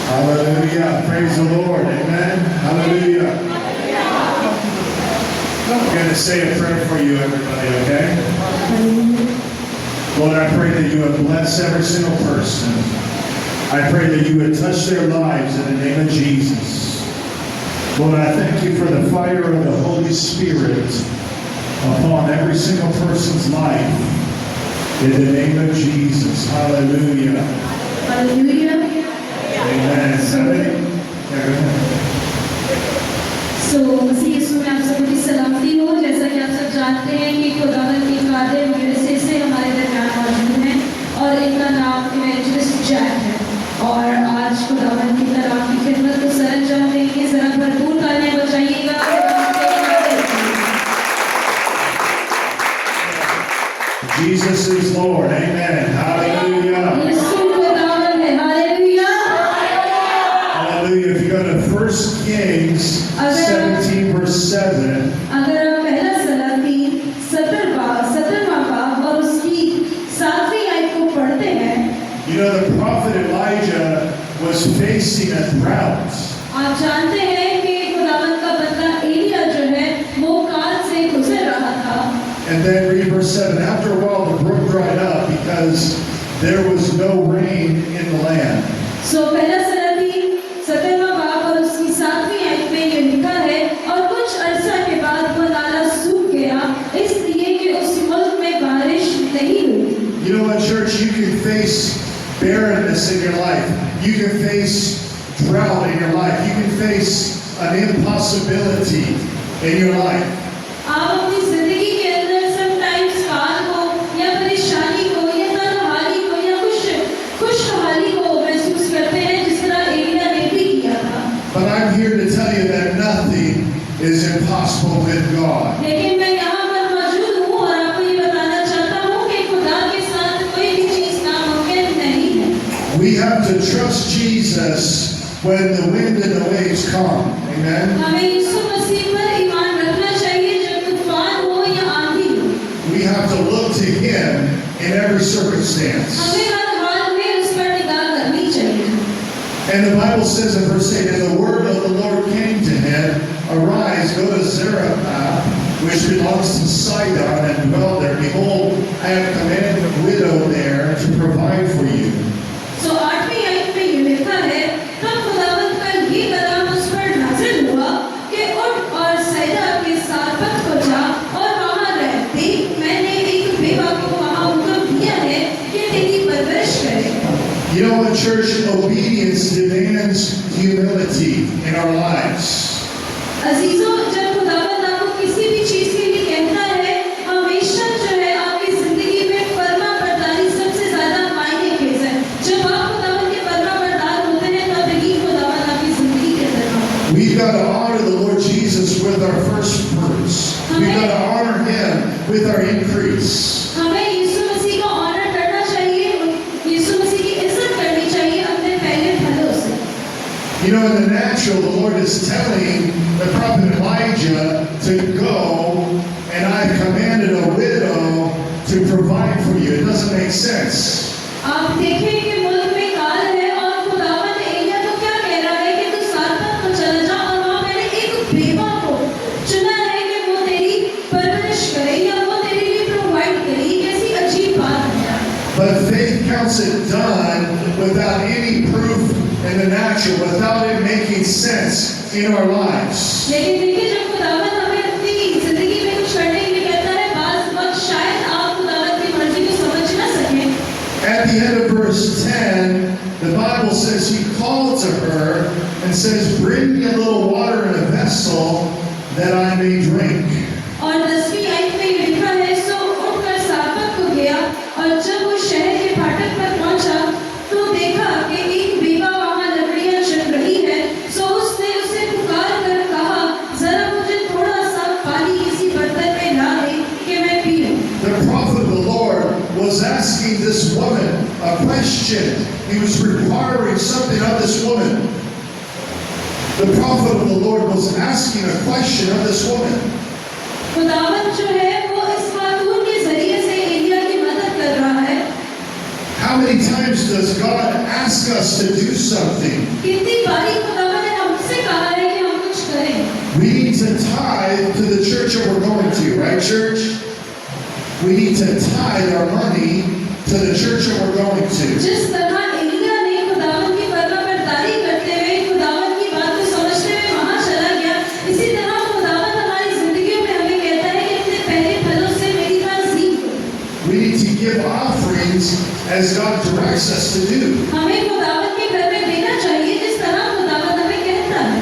Hallelujah. Praise the Lord. Amen. Hallelujah. I'm going to say a prayer for you, everybody, okay? Lord, I pray that you would bless every single person. I pray that you would touch their lives in the name of Jesus. Lord, I thank you for the fire of the Holy Spirit upon every single person's life. In the name of Jesus. Hallelujah. Hallelujah. Amen. सो मसीह यीशु में आप सबको की सलामती हो। जैसा कि आप सब जानते हैं कि खुदावंद की खादिम यूएसए से हमारे दरमियान मौजूद हैं और इनका नाम इवेंजलिस्ट जैक है और आज खुदावंद की कलाम की खिदमत को सर अंजाम देंगे। जरा भरपूर तालियां बजाइएगा। Jesus is Lord. Amen. Hallelujah. यीशु खुदावंद है। Hallelujah. Hallelujah. If you go to 1 Kings 17 verse 7. अगर आप पहला सलाती 17वां बाब और उसकी 7वीं आयत को पढ़ते हैं, You know, the prophet Elijah was facing a drought. आप जानते हैं कि खुदावंद का बंदा एलिया जो है वो काल से गुजर रहा था। And then read verse 7. After a while, the brook dried up because there was no rain in the land. सो पहला सलाती 17वां बाब और उसकी 7वीं आयत में ये लिखा है, और कुछ अरसा के बाद वो नाला सूख गया इसलिए कि उस मुल्क में बारिश नहीं हुई। You know what, church? You can face barrenness in your life. You can face drought in your life. You can face an impossibility in your life. आप अपनी जिंदगी के अंदर समटाइम्स काल को या परेशानी को या तनहाली को या खुशहाली को महसूस करते हैं जिस तरह एलिया ने भी किया था। But I'm here to tell you that nothing is impossible with God. लेकिन मैं यहाँ पर मौजूद हूँ और आपको ये बताना चाहता हूँ कि खुदा के साथ कोई भी चीज नामुमकिन नहीं है। We have to trust Jesus when the wind and the waves come. Amen. हमें यीशु मसीह पर ईमान रखना चाहिए जब तूफान हो या आंधी हो। We have to look to Him in every circumstance. हमें हर हाल में उस पर निगाह करनी चाहिए। And the Bible says in verse 8, and the word of the Lord came to him, arise, go to Zarephath, which belongs to Sidon, and dwell there. Behold, I have commanded a widow there to provide for you. सो 8वीं आयत में ये लिखा है, तब खुदावंद का ये कलाम उस पर नाज़िल हुआ कि उठ और सैदा के सारपत को जा और वहाँ रह। देख, मैंने एक बेवा को वहाँ हुक्म दिया है कि तेरी परवरिश करे। You know what, church? Obedience demands humility in our lives. अजीजों, जब खुदावंद आपको किसी भी चीज के लिए कहता है, हमेशा जो है आपकी जिंदगी में फर्माबरदारी सबसे ज्यादा मायने खेलता है। जब आप खुदावंद के फर्माबरदार होते हैं तब ही खुदावंद आपकी जिंदगी के अंदर आता है। We've got to honor the Lord Jesus with our first fruits. We've got to honor Him with our increase. हमें यीशु मसीह को ऑनर करना चाहिए, यीशु मसीह की इज्जत करनी चाहिए अपने पहले फलों से। You know, in the natural, the Lord is telling the prophet Elijah to go, and I've commanded a widow to provide for you. It doesn't make sense. आप देखें कि मुल्क में काल है और खुदावंद एलिया को क्या कह रहा है कि तू सारपत को चला जा और वहाँ मैंने एक बेवा को चुना है कि वो तेरी परवरिश करे या वो तेरे लिए प्रोवाइड करे। ये कैसी अजीब बात है। But faith counts it done without any proof in the natural, without it making sense in our lives. लेकिन देखिए, जब खुदावंद हमें अपनी जिंदगी में कुछ करने के लिए कहता है, बाज़ वक्त शायद आप खुदावंद की मर्जी को समझ ना सकें। At the end of verse 10, the Bible says He called to her and says, bring me a little water in a vessel that I may drink. और 10वीं आयत में ये लिखा है, सो उठकर सारपत को गया और जब वो शहर के फाटक पर पहुंचा तो देखा कि एक बेवा वहां लकड़ियां चुन रही है। सो उसने उसे पुकार कर कहा, जरा मुझे थोड़ा सा पानी किसी बर्तन में ला दे कि मैं पी लूं। The prophet of the Lord was asking this woman a question. He was requiring something of this woman. The prophet of the Lord was asking a question of this woman. खुदावंद जो है वो इस खातून के जरिए से एलिया की मदद कर रहा है। How many times does God ask us to do something? कितनी बारी खुदावंद ने हमसे कहा है कि हम कुछ करें। We need to tithe to the church that we're going to, right, church? We need to tithe our money to the church that we're going to. जिस तरह एलिया ने खुदावंद की फर्माबरदारी करते हुए खुदावंद की बात को समझते हुए वहां चला गया, इसी तरह खुदावंद हमारी जिंदगियों में हमें कहता है कि अपने पहले as God directs us to do. हमें खुदावंद के घर में देना चाहिए जिस तरह खुदावंद हमें कहता है।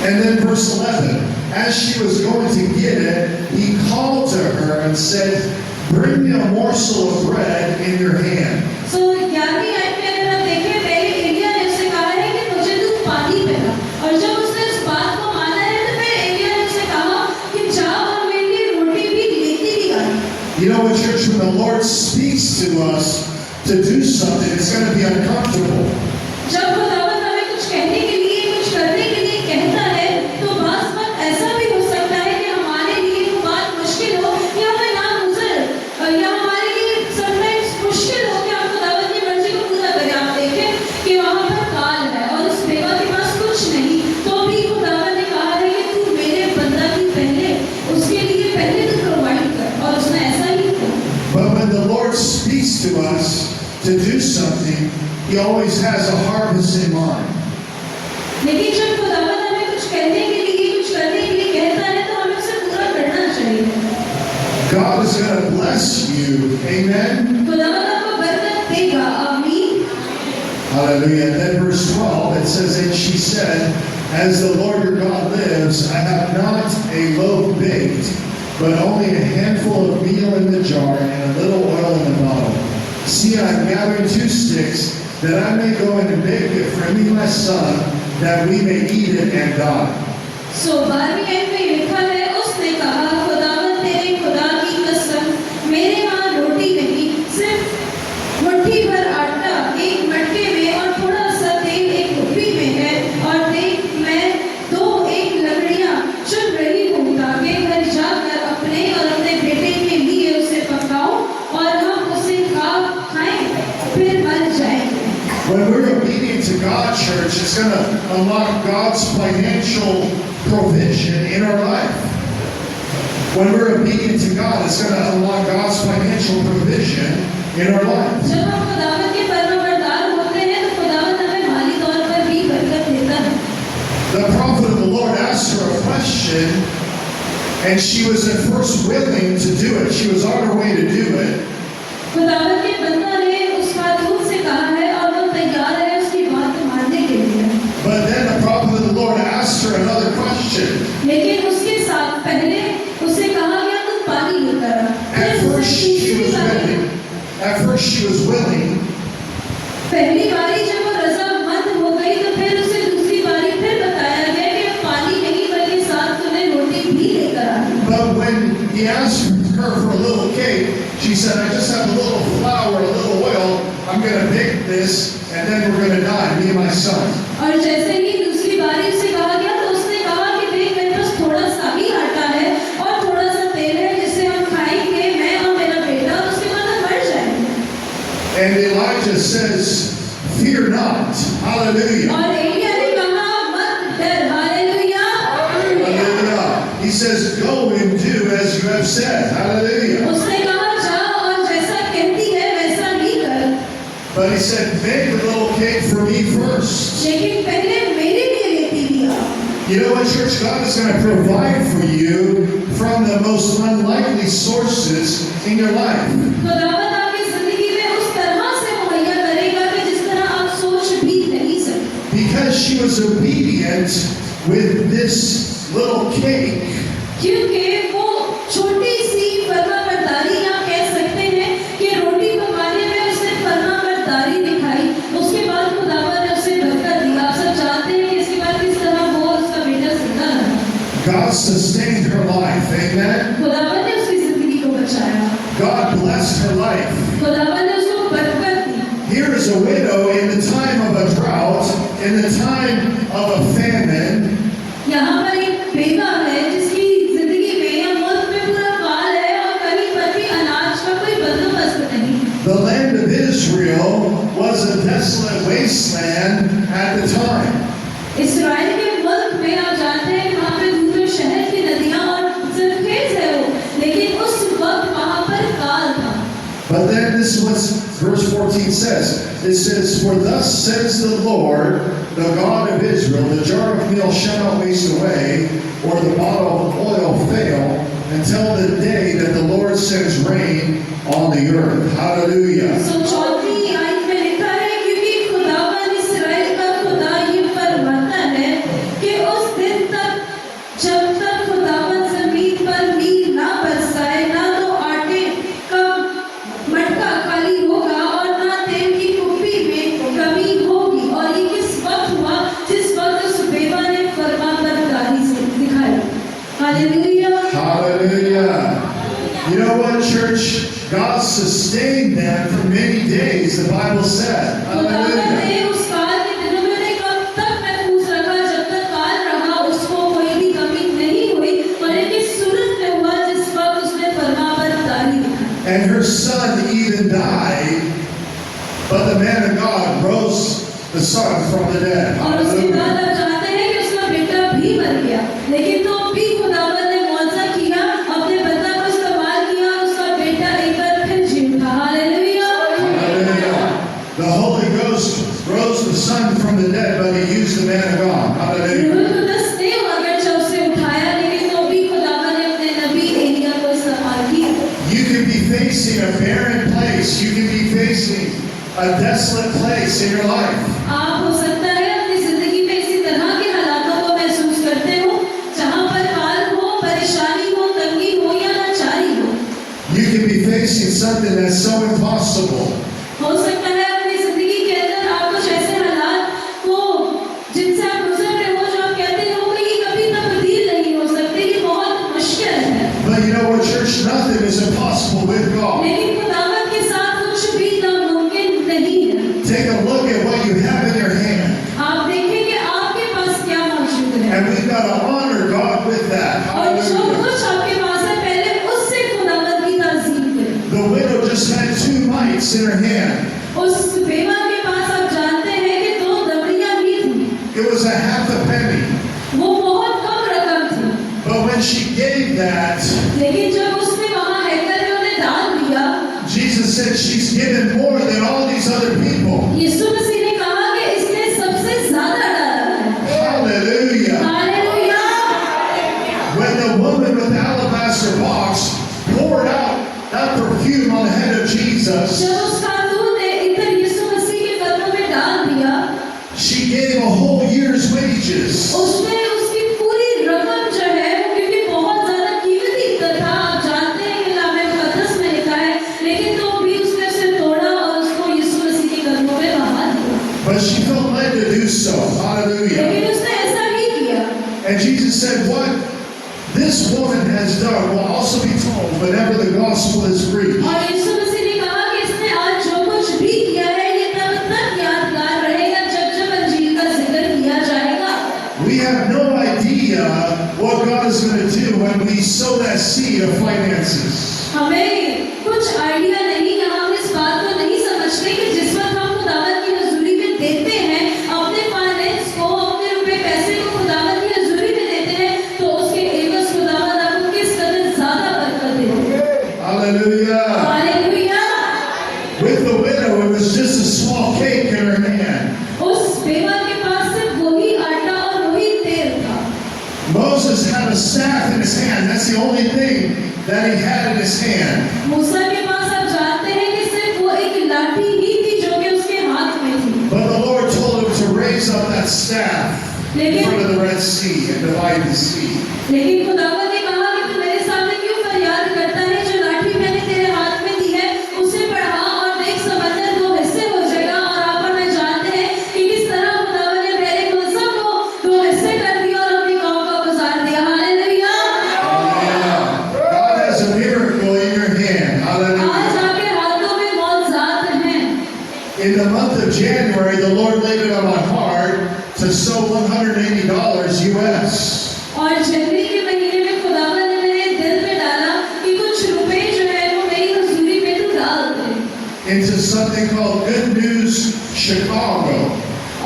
And then verse 11, as she was going to get it, he called to her and said, bring me a morsel of bread in your hand. सो 11वीं आयत में अगर आप देखें, पहले एलिया ने उससे कहा है कि मुझे तू पानी पिला, और जब उसने इस बात को माना है तो फिर एलिया ने उससे कहा कि जा और मेरे लिए रोटी भी लेती भी आ। You know, church, when the Lord speaks to us to do something, it's going to be uncomfortable. जब खुदावंद हमें कुछ कहने के लिए, कुछ करने के लिए कहता है, तो बात ऐसा भी हो सकता है कि हमारे लिए वो बात मुश्किल हो या हमें ना गुजर या हमारे लिए समटाइम्स मुश्किल हो कि हम खुदावंद की मर्जी को पूरा करें। आप देखें कि वहाँ पर काल है और उस बेवा के पास कुछ नहीं, तो भी खुदावंद ने कहा है कि तू मेरे बंदा की पहले उसके लिए पहले तू प्रोवाइड कर, और उसने ऐसा ही किया। But when the Lord speaks to us to do something, He always has a harvest in mind. लेकिन जब खुदावंद हमें कुछ कहने के लिए, कुछ करने के लिए कहता है, तो हमें उसे पूरा करना चाहिए। God is going to bless you. Amen. खुदावंद आपको बरकत देगा। आमीन। Hallelujah. And then verse 12, it says, and she said, as the Lord your God lives, I have not a loaf baked, but only a handful of meal in the jar and a little oil in the bottle. See, I'm gathering 2 sticks, that I may go and bake it for me, my son, that we may eat it and die. सो 12वीं आयत में लिखा है, उसने कहा, खुदावंद तेरे खुदा की कसम, मेरे यहाँ रोटी नहीं, सिर्फ मुट्ठी भर आटा एक मटके में और थोड़ा सा तेल एक टोकरी में है, और देख मैं 2 एक लकड़ियाँ चुन रही हूँ ताकि घर जाकर अपने और अपने बेटे के लिए उसे पकाऊं और हम उसे खाएं, फिर मर जाएंगे। When we're obedient to God, church, it's going to unlock God's financial provision in our life. When we're obedient to God, it's going to unlock God's financial provision in our life. जब हम खुदावंद के फरमाबरदार होते हैं तो खुदावंद हमें माली तौर पर भी बरकत देता है। The prophet of the Lord asked her a question, and she was at first willing to do it. She was on her way to do it. खुदावंद के बंदा ने उस खातून से कहा है और वो तैयार है उसकी बात मानने के लिए। But then the prophet of the Lord asked her another question. लेकिन उसके साथ पहले उसे कहा गया तू पानी लेकर आ। At first she was willing. At first she was willing. पहली बारी जब वो रज़ामंद हो गई तो फिर उसे दूसरी बारी फिर बताया गया कि अब पानी नहीं बल्कि साथ तुम्हें रोटी भी लेकर आनी। But when he asked her for a little cake, she said, I just have a little flour, a little oil. I'm going to bake this, and then we're going to die, me and my son. और जैसे ही दूसरी बारी उसे कहा गया तो उसने कहा कि देख मेरे पास थोड़ा सा ही आटा है और थोड़ा सा तेल है जिसे हम खाएंगे, मैं और मेरा बेटा, और उसके बाद हम मर जाएंगे। And Elijah says, fear not. Hallelujah. और एलिया ने कहा मत डर। Hallelujah. Hallelujah. He says, go and do as you have said. Hallelujah. उसने कहा जा और जैसा कहती है वैसा ही कर। But he said, bake a little cake for me first. लेकिन पहले मेरे लिए लेती भी आ। You know what, church? God is going to provide for you from the most unlikely sources in your life. खुदावंद आपकी जिंदगी में उस तरह से मुहैया करेगा कि जिस तरह आप सोच भी नहीं सकते। Because she was obedient with this little cake, क्योंकि वो छोटी सी फरमाबरदारी आप कह सकते हैं कि रोटी पकाने में उसने फरमाबरदारी दिखाई, उसके बाद खुदावंद ने उसे बरकत दी। आप सब जानते हैं कि इसके बाद किस तरह वो उसका बेटा जिंदा रहा। God sustained her life. Amen. खुदावंद ने उसकी जिंदगी को बचाया। God blessed her life. खुदावंद ने उसको बरकत दी। Here is a widow in the time of a drought, in the time of a famine. यहाँ पर एक बेवा है जिसकी जिंदगी में या मुल्क में पूरा काल है और कहीं पर भी अनाज का कोई बंदोबस्त नहीं। The land of Israel was a desolate wasteland at the time. इस्राएल के मुल्क में आप जानते हैं वहाँ पे दूर शहर की नदियाँ और सरखेज है वो, लेकिन उस वक्त वहाँ पर काल था। But then this is what verse 14 says. It says, for thus says the Lord, the God of Israel, the jar of meal shall not waste away, or the bottle of oil fail, until the day that the Lord sends rain on the earth. Hallelujah. So 14 God sustained them for many days, the Bible said. खुदावंद Hallelujah. ने उस काल के दिनों में उन्हें कब तक महफूज रखा, जब तक काल रहा उसको कोई भी कमी नहीं हुई, और इनकी सूरत में हुआ जिस वक्त उसने फरमान उतारी। And her son even died, but the man of God rose the son from the dead. और उसके बाद Hallelujah. आप जानते हैं कि उसका बेटा भी मर गया, लेकिन तो भी खुदावंद ने मौजज़ा किया, अपने बंदा को इस्तेमाल किया और उसका बेटा एक बार फिर जी उठा। Hallelujah. Hallelujah. The Holy Ghost rose the son from the dead, but he used the man of God. Hallelujah. रूह कुदस ने अगरचे उसे उठाया, लेकिन तो भी खुदावंद ने अपने नबी एलिय्याह को इस्तेमाल किया। You can be facing a barren place. You can be facing a desolate place in your life. आप हो सकता है अपनी जिंदगी में इसी तरह के हालातों को महसूस करते हो, जहां पर काल हो, परेशानी हो, तंगी हो या लाचारी हो। You can be facing something that's so impossible. हो सकता है अपनी जिंदगी के अंदर आप कुछ ऐसे हालात को जिनसे आप गुजर रहे हो, जो आप कहते हो कि ये कभी तब्दील नहीं हो सकते, ये बहुत मुश्किल है। But you know what, church? Nothing is impossible with God. लेकिन खुदावंद के साथ कुछ भी नामुमकिन नहीं है। Take a look at what you have in your hand. आप देखें कि आपके पास क्या मौजूद है, And we've got to honor God with that. और जो Hallelujah. कुछ आपके पास है पहले उससे खुदावंद की ताज़ीम करें। The widow just had 2 mites in her hand. उस बेवा के पास आप जानते हैं कि 2 दबड़ियां ही थी, It was a half a penny. वो बहुत कम रकम थी, But when she gave that, लेकिन जब उसने वहां हैकल में उन्हें दान दिया, Jesus said she's given more than all these other people. यीशु मसीह ने कहा कि इसने सबसे ज्यादा डाला है। Hallelujah. Hallelujah. When the woman with the alabaster box poured out that perfume on the head of Jesus, जब उस खातून ने इधर यीशु मसीह के कदमों में डाल दिया, she gave a whole year's wages. उसने उसकी पूरी रकम जो है वो, क्योंकि बहुत ज्यादा कीमती था, आप जानते हैं कि लामे मुकद्दस में लिखा है, लेकिन तो भी उसने उसे तोड़ा और उसको यीशु मसीह के कदमों में बहा दिया। But she felt led to do so. Hallelujah. लेकिन उसने ऐसा ही किया, And Jesus said, what this woman has done will also be told whenever the gospel is preached. और यीशु मसीह ने कहा कि इसने आज जो कुछ भी किया है ये तब तक यादगार रहेगा जब जब अंजील का जिक्र किया जाएगा। We have no idea what God is going to do when we sow that seed of finances. हमें कुछ आइडिया नहीं है, हम इस बात को नहीं समझते कि जिस वक्त हम खुदावंद की हजूरी में देते हैं अपने फाइनेंस को, अपने रुपए पैसे को खुदावंद की हजूरी में देते हैं, तो उसके एवज खुदावंद आपको किस कदर ज्यादा बरकत देते हैं। Hallelujah. Hallelujah. With the widow, it was just a small cake in her hand. उस बेवा के पास सिर्फ वही आटा और वही तेल था। Moses had a staff in his hand. That's the only thing that he had in his hand. मूसा के पास आप जानते हैं कि सिर्फ वो एक लाठी ही थी जो कि उसके हाथ में थी, But the Lord told him to raise up that staff in front of the Red Sea and divide the sea. लेकिन खुदावंद ने कहा कि तू मेरे सामने क्यों फरियाद करता है, जो लाठी मैंने तेरे हाथ में दी है उसे बढ़ा और देख समंदर 2 हिस्से हो जाएगा। और आप और मैं जानते हैं कि किस तरह खुदावंद ने मेरे गुलशन को 2 हिस्से कर दिया और अपनी कौम को गुजार दिया। Hallelujah. Hallelujah. God has a miracle in your hand. Hallelujah. आज आपके हाथों में मौजज़ात हैं। In the month of January, the Lord laid it on my heart to sow $180 US. और जनवरी के महीने में खुदावंद ने मेरे दिल में डाला कि कुछ रुपए जो है वो मेरी हजूरी में तू डाल दे। into something called Good News Chicago.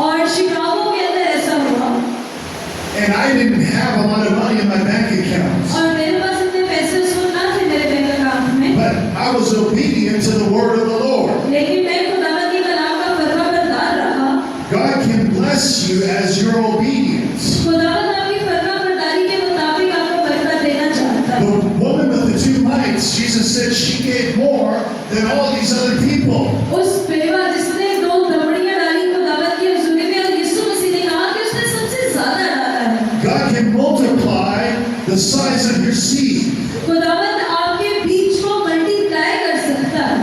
और शिकागो के अंदर ऐसा हुआ, And I didn't have a lot of money in my bank accounts. और मेरे पास इतने पैसे उस वक्त ना थे मेरे बैंक अकाउंट में, But I was obedient to the word of the Lord. लेकिन मैं खुदावंद की कलाम का फरमाबरदार रहा। God can bless you as your obedience. खुदावंद आपकी फरमाबरदारी के मुताबिक आपको बरकत देना चाहता है। The woman with the 2 mites, Jesus said she gave more than all these other people. उस बेवा जिसने 2 दबड़ियां डाली खुदावंद की हजूरी में, और यीशु मसीह ने कहा कि उसने सबसे ज्यादा डाला है। God can multiply the size of your seed. खुदावंद आपके बीज को मल्टीप्लाई कर सकता है।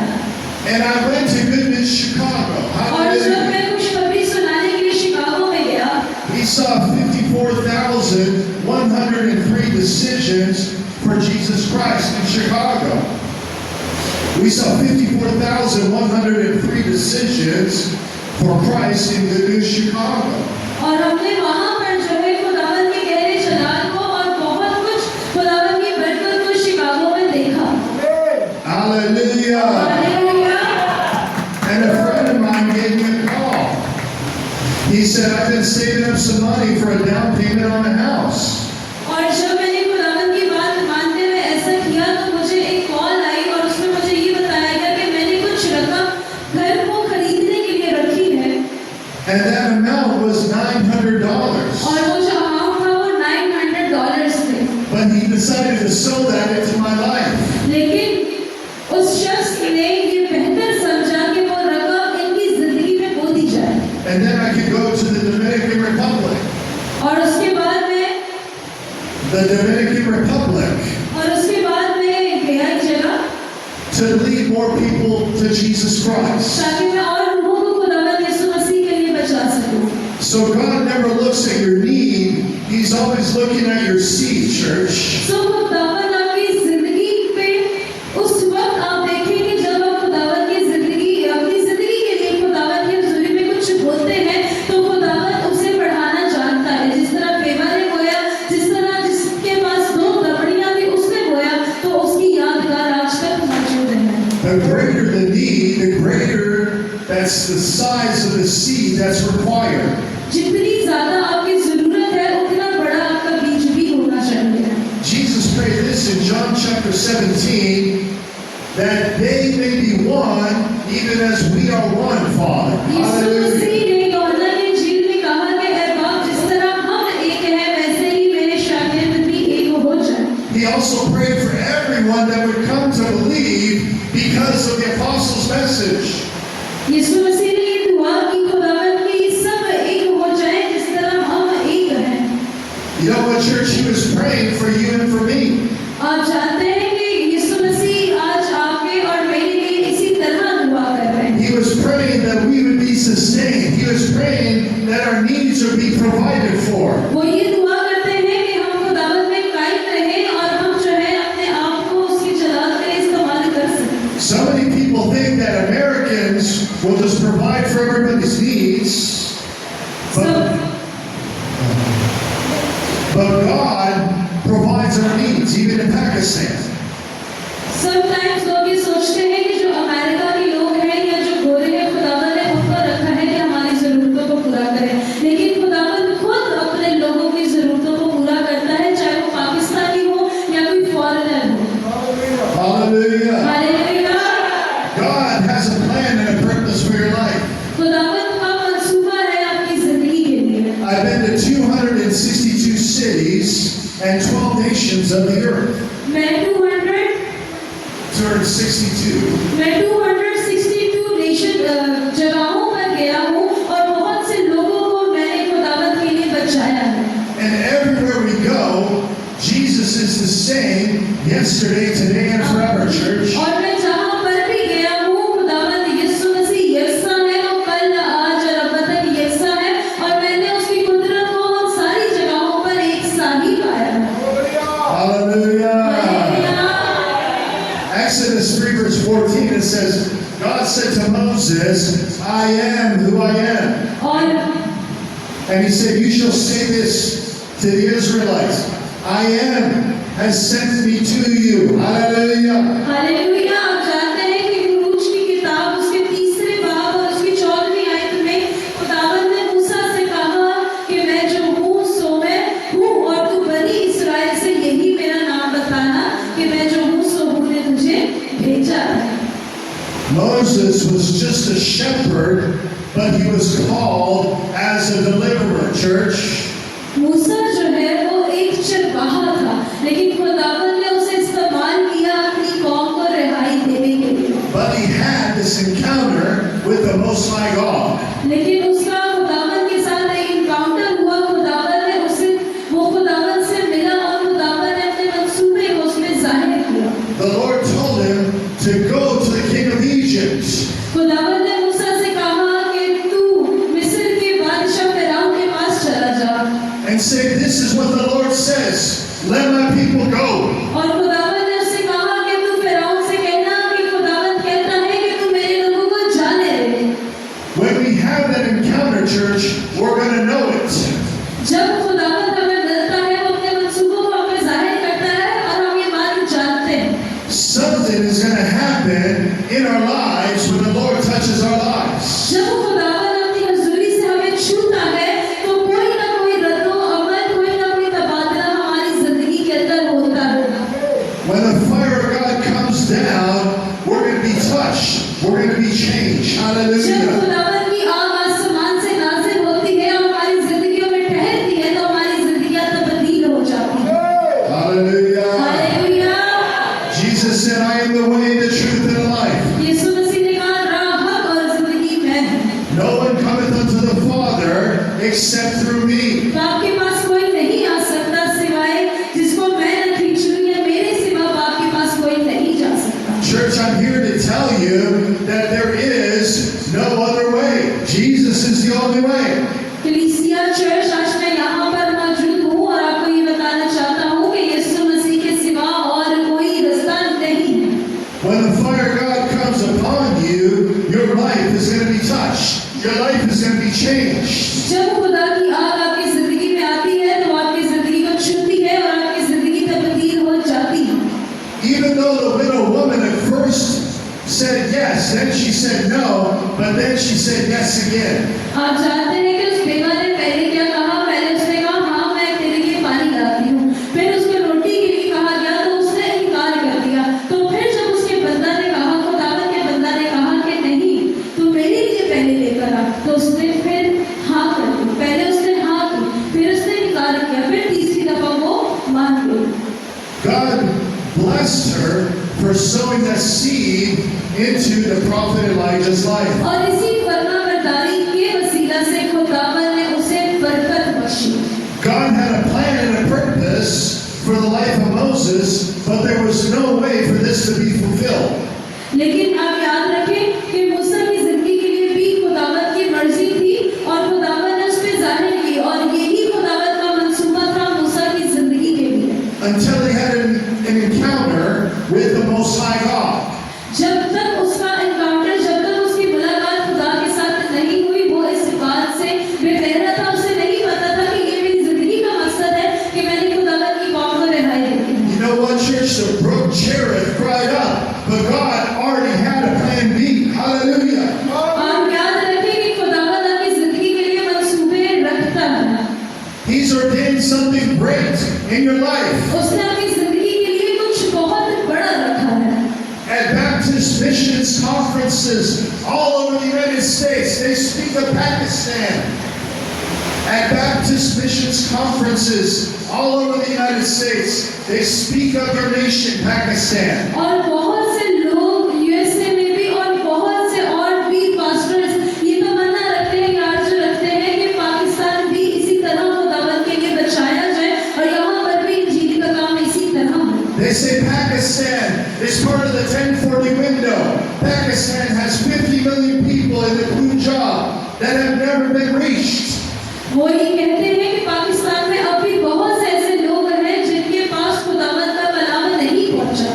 And I went to Good News Chicago. और जब Hallelujah. मैं खुशखबरी सुनाने के लिए शिकागो में गया, We saw 54,103 decisions for Jesus Christ in Chicago. We saw 54,103 decisions for Christ in Good News Chicago. और हमने वहाँ पर जो है खुदावन के गहरे जलाल को और बहुत कुछ खुदावन की बरकत को शिकागो में देखा। Hallelujah. Hallelujah. And a friend of mine gave me a call. He said, I've been saving up some money for a down payment on a house. और जब मैंने खुदावन की बात मानते हुए ऐसा किया तो मुझे एक कॉल आई और उसमें मुझे ये बताया गया कि मैंने कुछ रकम घर को खरीदने के लिए रखी है। And that amount was $900. और वो जो अमाउंट था वो $900 थे। But he decided to sow that into my life. लेकिन उस शख्स ने ये बेहतर समझा कि वो रकम इनकी जिंदगी में बो दी जाए। And then I could go to the Dominican Republic. और उसके बाद में The Dominican Republic. और उसके बाद में गया एक जगह To lead more people to Jesus Christ. ताकि मैं और लोगों को खुदावन यीशु मसीह के लिए बचा सकूं। So God never looks at your need, He's always looking at your seed, church. सो खुदावन आपकी जिंदगी पे उस वक्त आप देखेंगे जब आप खुदावन की जिंदगी अपनी जिंदगी के लिए खुदावन की हुजूरी में कुछ बोलते हैं तो खुदावन उसे बढ़ाना जानता है। जिस तरह फेवा ने बोया, जिस तरह जिसके पास 2 लकड़ियां थी उसने बोया तो उसकी यादगार आज तक मौजूद है। The greater the need, the greater that's the size of the seed that's required. जितनी ज्यादा आपकी जरूरत है उतना बड़ा आपका बीज भी होना चाहिए। Jesus prayed this in John chapter 17, that they may be one, even as we are one, Father. Yeshu Hallelujah. मसीह ने यूहन्ना की इंजील में कहा कि ऐ बाप जिस तरह हम एक हैं वैसे ही मेरे शागिर्द भी एक हो जाएं। He also prayed for everyone that would come to believe because of the apostles' message. यीशु मसीह ने ये दुआ की खुदावन की सब एक हो जाएं जिस तरह हम एक हैं। You know what, church? He was praying for you and for me. आप जानते हैं कि यीशु मसीह आज आपके और मेरे लिए इसी तरह दुआ कर रहे हैं। He was praying that we would be sustained. He was praying that our needs would be provided for. वो ये दुआ करते हैं कि हम खुदावन में कायम रहें और हम जो है अपने आप को उसकी जलाल के लिए इस्तेमाल कर सकें। So many people think that Americans will just provide for everybody's needs, but God provides our needs, even in Pakistan. Sometimes लोग ये सोचते हैं कि जो अमेरिका के लोग हैं या जो गोरे हैं खुदावन ने उनको रखा है कि हमारी जरूरतों को पूरा करें, लेकिन खुदावन खुद अपने लोगों की जरूरतों को पूरा करता है, चाहे वो पाकिस्तानी हो या कोई फॉरेनर हो। Hallelujah. Hallelujah. God has a plan and a purpose for your life. खुदावन का मंसूबा है आपकी जिंदगी के लिए। I've been to 262 cities and 12 nations of the earth. मैं 262 नेशन जगहों पर गया हूँ और बहुत से लोगों को मैंने खुदावन के लिए बचाया है। And everywhere we go, Jesus is the same yesterday, today, and forever, church. और मैं जहाँ पर भी गया हूँ खुदावन यीशु मसीह यकसा है, वो कल आज और अबदन यकसा है और मैंने उसकी कुदरत को उन सारी जगहों पर एक सा ही पाया है। Hallelujah. Hallelujah. Exodus 3 verse 14, it says, God said to Moses, I am who I am. और And he said, you shall say this to the Israelites, I am has sent me to you. Hallelujah. Hallelujah. आप जानते हैं कि ख़ुरूज की किताब उसके 3 बाब और उसकी 14वीं आयत में खुदावन ने मूसा से कहा कि मैं जो हूँ सो मैं हूँ और तू बनी इस्राएल से यही मेरा नाम बताना कि मैं जो हूँ सो हूँ ने तुझे भेजा है। Moses was just a shepherd, but he was called as a deliverer, church. मूसा जो है वो एक चरवाहा था, लेकिन खुदावन ने उसे इस्तेमाल किया अपनी कौम को रिहाई देने के लिए। But he had this encounter with the Most High God. लेकिन उसका खुदावन के साथ एक इनकाउंटर हुआ, खुदावन ने उसे वो खुदावन से मिला और खुदावन ने अपने मंसूबे को उसमें जाहिर किया। The Lord told him to go to the king of Egypt. खुदावन ने मूसा से कहा कि तू मिस्र के बादशाह फिरौन के पास चला जा And say, this is what the Lord says, let my people go. और खुदावन ने उससे कहा कि तू फिरौन से कहना कि खुदावन our lives when the Lord touches our lives. जब खुदावन अपनी हजूरी से हमें छूता है तो कोई ना कोई रद्दो अमल, कोई ना कोई तबादला हमारी जिंदगी के अंदर होता है। When the fire of God comes down, we're going to be touched. We're going to be changed. जब Hallelujah. खुदावन की आग आसमान से नाज़िल होती है और हमारी जिंदगियों में ठहरती है तो हमारी जिंदगियां तब्दील हो जाती हैं। Hallelujah. Hallelujah. Jesus said, I am the way, the truth, and the life. यीशु मसीह ने कहा राह, हक और जिंदगी मैं हूं। No one cometh unto the Father except through me. तो आपके पास कोई नहीं आ सकता सिवाय जिसको मैं न खींचूं, या मेरे सिवा आपके पास कोई नहीं जा सकता। Church, I'm here to tell you that there is no other way. Jesus is the only way. कलीसिया चर्च, आज मैं यहाँ पर मौजूद हूँ और आपको ये बताना चाहता हूँ कि यीशु मसीह के सिवा और कोई रास्ता नहीं है। When the fire of God comes upon you, your life is going to be touched. Your life is going to be changed. जब खुदा की आग आपकी जिंदगी में आती है तो आपकी जिंदगी को छूती है और आपकी जिंदगी तब्दील हो जाती है। Even though the widow woman at first said yes, then she said no, but then she said yes again. आप जानते हैं कि उस बेवा ने पहले क्या कहा? पहले उसने कहा हाँ मैं तेरे लिए पानी लाती हूँ, फिर उसको रोटी के लिए कहा गया तो उसने इनकार कर दिया। तो फिर जब उसके बंदा ने कहा, खुदावन के बंदा ने कहा कि नहीं तू मेरे लिए पहले लेकर आ, तो उसने फिर हाँ कर दी। पहले उसने हाँ की, फिर उसने इनकार किया, फिर तीसरी दफा वो मान गई। God blessed her for sowing that seed into the prophet Elijah's life. और इसी फरमाबरदारी के वसीला से खुदावन ने उसे बरकत Bakshi. God had a plan and a purpose for the life of Moses, but there was no way for this to be fulfilled. लेकिन आप याद रखें कि मूसा की जिंदगी के लिए भी खुदावत की मर्जी थी और खुदावत ने उस पे जाहिर की, और यही खुदावत का मंसूबा था मूसा की जिंदगी के लिए। Until they had an encounter with the Most High God. जब तक उसका एनकाउंटर, जब तक उसकी मुलाकात खुदा के साथ नहीं हुई, वो इस बात से बेबहरा था। उसे नहीं पता था कि ये मेरी जिंदगी का मकसद है कि मैंने खुदावत की कौम को रिहाई दी। You know what, church? The brook Cherith cried up, but God already had a plan B. Hallelujah. आप याद रखें कि खुदावत आपकी जिंदगी के लिए मंसूबे रखता है। He's ordained something great in your life. उसने आपकी जिंदगी के लिए कुछ बहुत बड़ा रखा है। At Baptist missions conferences all over the United States, they speak of Pakistan. At Baptist missions conferences all over the United States, they speak of your nation, Pakistan. और बहुत से लोग यूएसए में भी और बहुत से और भी पास्टर्स ये तमन्ना रखते हैं, आरज़ू रखते हैं कि पाकिस्तान भी इसी तरह खुदावत के लिए बचाया जाए और यहाँ पर भी इंजील का काम इसी तरह हो। They say Pakistan is part of the 1040 window. Pakistan has 50 million people in the Punjab that have never been reached. वो ये कहते हैं कि पाकिस्तान में अभी बहुत से ऐसे लोग हैं जिनके पास खुदावत का कलाम नहीं पहुंचा।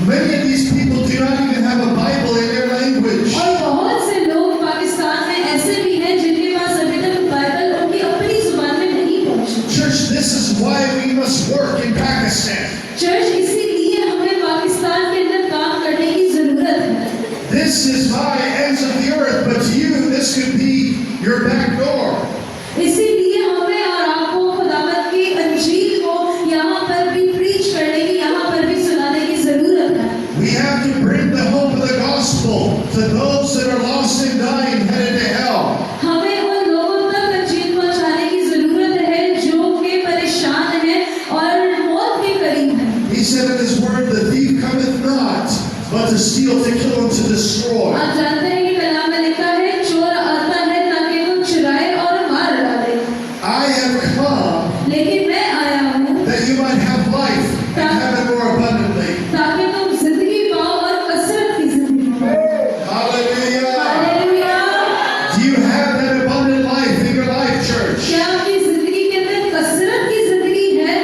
Many of these people do not even have a Bible in their language. और बहुत से लोग पाकिस्तान में ऐसे भी हैं जिनके पास अभी तक बाइबल उनकी अपनी जुबान में नहीं पहुंची। Church, this is why we must work in Pakistan. Church, इसीलिए हमें पाकिस्तान के अंदर काम करने की जरूरत है। This is by ends of the earth, but to you, this could be your back door. इसीलिए हमें और आपको खुदावत की अंजील को यहाँ पर भी प्रीच करने की, यहाँ पर भी सुनाने की जरूरत है। We have to bring the hope of the gospel to those that are lost and dying, headed to hell. हमें उन लोगों तक अंजील पहुँचाने की जरूरत है जो कि परेशान हैं और मौत के करीब हैं। He said in his word, the thief cometh not, but to steal, to kill, and to destroy. आप जानते हैं कि कलाम में लिखा है चोर आता है ताकि वो चुराए और मार डाले, I have come लेकिन मैं आया हूँ that you might have life and have it more abundantly. ताकि तुम जिंदगी पाओ और कसरत की जिंदगी पाओ। Hallelujah. Hallelujah. Do you have that abundant life in your life, church? क्या आपकी जिंदगी के अंदर कसरत की जिंदगी है?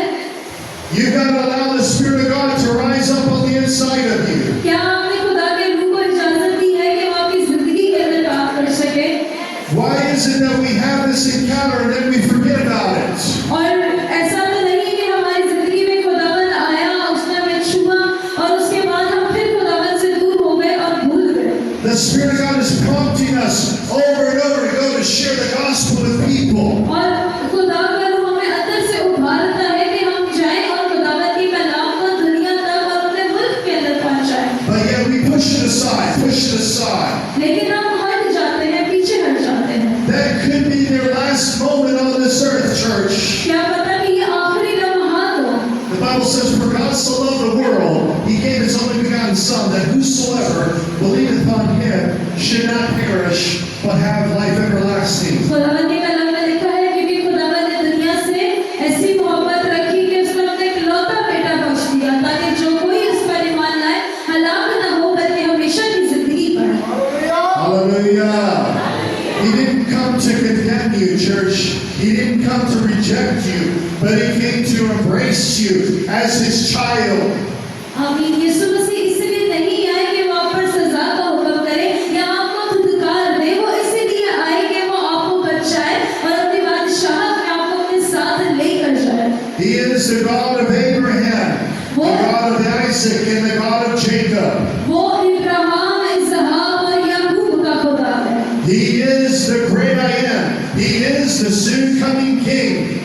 You've got to allow the Spirit of God to rise up on the inside of you. क्या आपने खुदा के रूह को इजाजत दी है कि वो The Spirit of God is prompting us over and over to go to share the gospel with people. और खुदावन हमें अंदर से उभारता है कि हम जाएं और खुदावन की कलाम को दुनिया तक और अपने मुल्क के अंदर पहुंचाएं। But yet we push it aside. लेकिन हम हट जाते हैं, पीछे हट जाते हैं। That could be their last moment on this earth, church. क्या पता कि ये आखिरी लम्हा हो। The Bible says, for God so loved the world, He gave His only begotten Son, that whosoever believeth on Him should not perish, but have life everlasting. खुदावन की कलाम में लिखा है कि खुदावन ने दुनिया से ऐसी मोहब्बत रखी कि उसने अपने इकलौता बेटा बख्श दिया, ताकि जो कोई उस पर ईमान लाए हलाक न हो बल्कि हमेशा की जिंदगी पाए। Hallelujah. He didn't come to condemn you, church. He didn't come to reject you, but He came to embrace you as His child. आमीन। यीशु मसीह इसलिए नहीं आए कि वो आप पर सजा का हुक्म करे या आपको धुतकार दे, वो इसलिए आए कि वो आपको बचाए और अपनी बादशाहत में आपको अपने साथ लेकर जाए। He is the God of Abraham, the God of Isaac, and the God of Jacob. वो इब्राहिम, इसहाक और याकूब का खुदा है। He is the great I am. He is the soon coming King.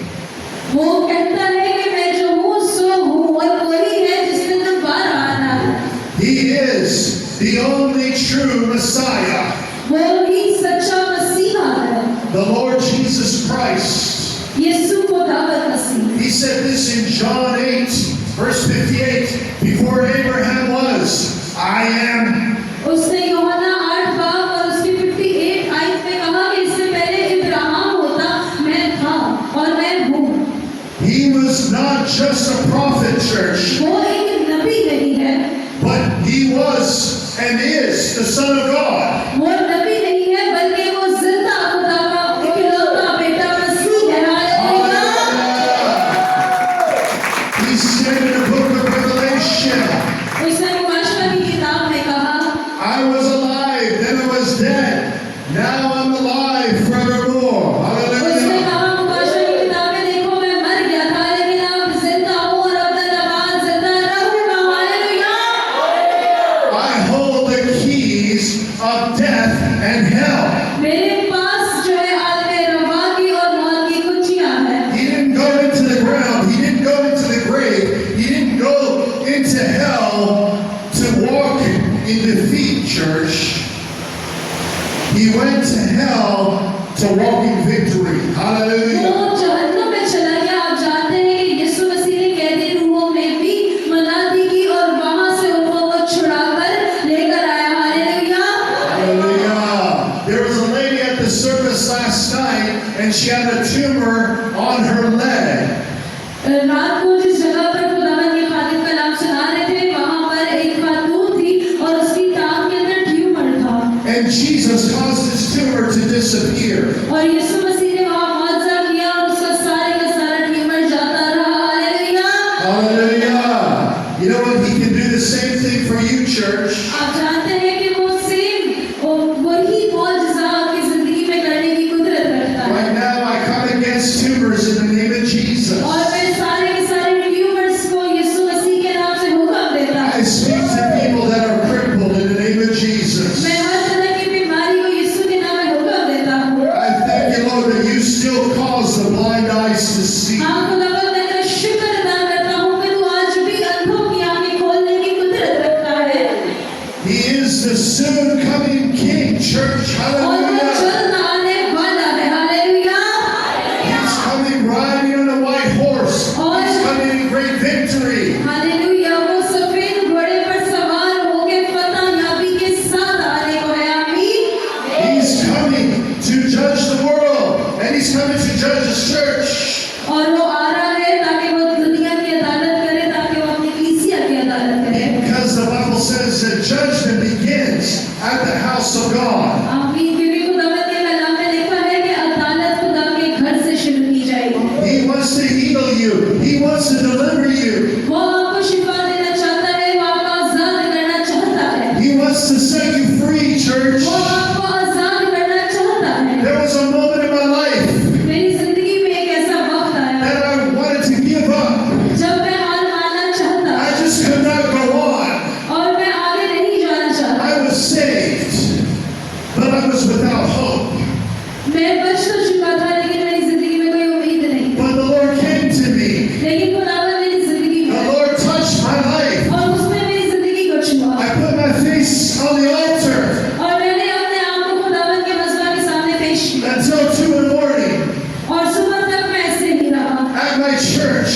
वो कहता है कि मैं जो हूँ सो हूँ और वही है जिसने दोबारा आना है। He is the only true Messiah, वो ही सच्चा मसीहा है, the Lord Jesus Christ. यीशु खुदावंद मसीह। He said this in John 8, verse 58, before Abraham was, I am. उसने यूहन्ना 8 बाब और उसकी 58 आयत में कहा कि इससे पहले इब्राहिम होता, मैं था और मैं हूँ। He was not just a prophet, church, वो एक नबी नहीं है, but He was and is the Son of God. वो नबी नहीं है बल्कि वो जिंदा खुदा का इकलौता बेटा मसीह है। Hallelujah. He said in the book of Revelation, उसने मुकाशवा की किताब में कहा, I was alive, then I was dead. Now I'm alive forevermore. उसने Hallelujah. कहा मुकाशवा की किताब में, देखो मैं मर गया था लेकिन अब जिंदा हूँ और अब तक जिंदा रहूंगा। Hallelujah. I hold the keys of death and hell. मेरे पास जो है आलमे रवा की और मौत की कुंजियां हैं। He didn't go into the ground. He didn't go into the grave. He didn't go into hell to walk in defeat, church. He went to hell to walk in victory. वो Hallelujah. जहन्नुम में चला गया। आप जानते हैं कि यीशु मसीह ने कैदी रूहों में भी मनादी की और वहां से उनको वो छुड़ाकर लेकर आया। Hallelujah. Hallelujah. There was a lady at the service last night, and she had a tumor on her leg. रात को जिस जगह पर खुदावन के खादिम कलाम सुना रहे थे, वहां पर एक खातून थी और उसकी टांग के अंदर ट्यूमर था And Jesus caused this tumor to disappear. और यीशु मसीह ने वहां मुआवजा किया और उसका सारे का सारा ट्यूमर जाता रहा। Hallelujah. Hallelujah. You know what? He can do the same thing for you, church. आप जानते हैं कि वो सेम और वही मौजज़ा आपकी जिंदगी में करने की कुदरत रखता है। Right now, I come against tumors in the name of Jesus. और मैं सारे के सारे ट्यूमर्स को यीशु मसीह के नाम से हुक्म देता I हूँ। speak to people that are crippled in the name of Jesus. मैं हर तरह की बीमारी को यीशु के नाम में हुक्म देता हूँ। I thank you, Lord, that you still cause the blind eyes to see. हाँ खुदावंद, मैं तेरा शुक्र अदा करता हूँ कि तू आज भी अंधों की आंखें खोलने की कुदरत रखता है। He is the soon coming King, church. और वो Hallelujah. जल्द आने वाला है। Hallelujah. He's coming riding on a white horse. He's coming in great victory. Hallelujah. वो सफेद घोड़े पर सवार होके फतह याबी के साथ आने को है। आमीन। He's coming to judge the world, and He's coming to judge His church. और वो आ रहा है ताकि वो दुनिया की अदालत करे, ताकि वो अपनी कलीसिया की अदालत करे। Because the Bible says that judgment begins at the house of God. आमीन। क्योंकि खुदावंद के कलाम में लिखा है कि अदालत खुदा के घर से शुरू की जाएगी। He wants to heal you. He wants to deliver you. वो आपको शिफा देना चाहता है, वो आपको आजाद करना चाहता है। He wants to set you free, church. वो आपको आजाद करना चाहता है। There was a moment in my life मेरी जिंदगी में एक ऐसा वक्त आया that I wanted to give up. जब मैं हार मानना चाहता I just could not go on. और मैं आगे नहीं जाना चाहता। I was saved. but I was without hope. मैं बच तो चुका था लेकिन मेरी जिंदगी में कोई उम्मीद नहीं। But the Lord came to me. लेकिन खुदावन मेरी जिंदगी The में Lord touched my life. और उसने मेरी जिंदगी को छुआ I put my face on the altar और मैंने अपने आप को खुदावन के मसबा के सामने पेश किया until 2 in the morning और सुबह तक मैं ऐसे ही रहा at my church.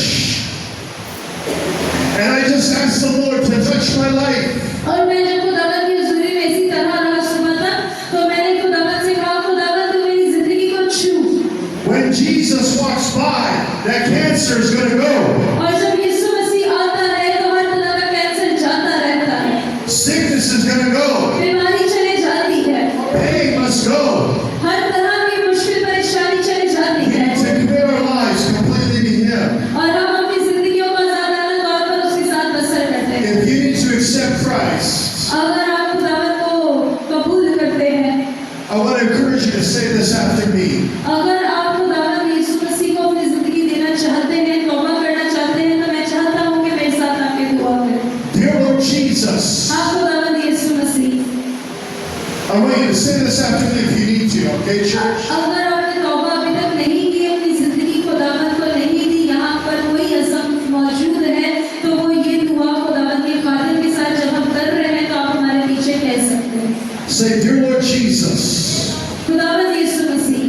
And I just asked the Lord to touch my life. और मैं जब खुदावन की हुजूरी में इसी तरह रहा सुबह तक तो मैंने खुदावन से कहा खुदावन तू मेरी जिंदगी को छू When Jesus walks by, that cancer is going to go. और जब यीशु मसीह आता है तो हर तरह का कैंसर जाता रहता है Sickness is going to go. बीमारी चले जाती है Pain must go. हर तरह की मुश्किल परेशानी चले जाती We है need to commit our lives completely to Him. और हम अपनी जिंदगियों को आजादाना तौर पर उसके साथ बसर करते हैं If you need to accept Christ, अगर आप खुदावन को कबूल करते हैं I want to encourage you to say this after me. अगर आप खुदावन यीशु मसीह को अपनी जिंदगी देना चाहते हैं तौबा करना चाहते हैं तो मैं चाहता हूँ कि मेरे साथ आपके दुआ करें Dear Lord Jesus, आप खुदावन यीशु मसीह I want you to say this after me if you need to, okay, church? अगर आपने तौबा अभी तक नहीं की अपनी जिंदगी खुदावन को नहीं दी यहाँ पर कोई असम मौजूद है तो वो ये दुआ खुदावन के खातिर के साथ जब हम कर रहे हैं तो आप हमारे पीछे कह सकते हैं Say, Dear Lord Jesus, खुदावन यीशु मसीह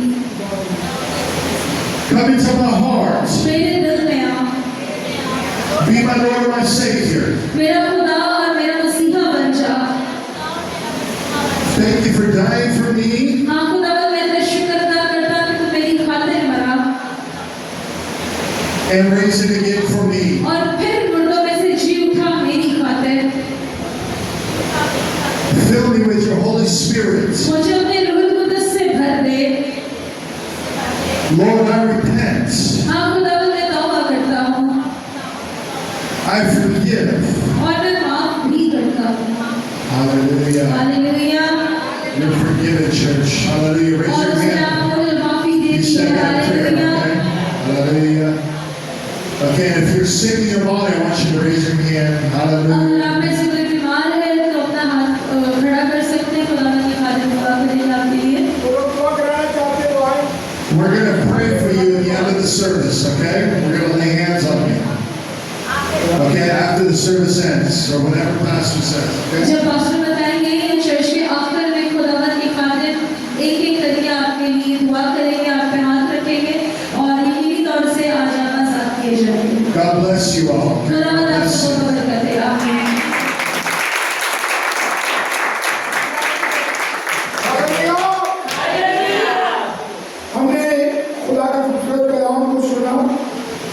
come into my heart. मेरे दिल में आओ Be my Lord and my Savior. मेरा खुदा और मेरा मसीहा बन जा Thank you for dying for me हाँ खुदावन मैं तेरा शुक्र अदा करता कि तू मेरी खातिर मरा and raising again for me. और फिर मुर्दों में से जी उठा मेरी खातिर Fill me with your Holy Spirit. मुझे अपने रूह कुदस से भर दे Lord, I repent. हाँ खुदावन मैं तौबा करता हूँ I forgive. और मैं माफ भी करता हूँ Hallelujah. Hallelujah You're forgiven, church. Hallelujah. Raise और your उसने hand. आपको माफी दे You दी said है that prayer, hallelujah okay? Hallelujah. Okay, and if you're sick in your body, I want you to raise your hand. Hallelujah. अगर आप में से कोई बीमार है तो अपना हाथ खड़ा कर सकते हैं खुदावन की खातिर दुआ करेंगे आपके लिए We're going to pray for you at the end of the service, okay? We're going to lay hands on you. Okay, after the service ends, or whatever pastor says, okay? जब पास्टर बताएंगे church के आखिर में खुदावन की खातिर एक एक करके आपके लिए दुआ करेंगे आप पे हाथ रखेंगे और यकीनी तौर से आज आपका साथ किए जाएंगे God bless you all. God खुदावन bless आपको you. बरकत दे आमीन हमने खुदा का खूबसूरत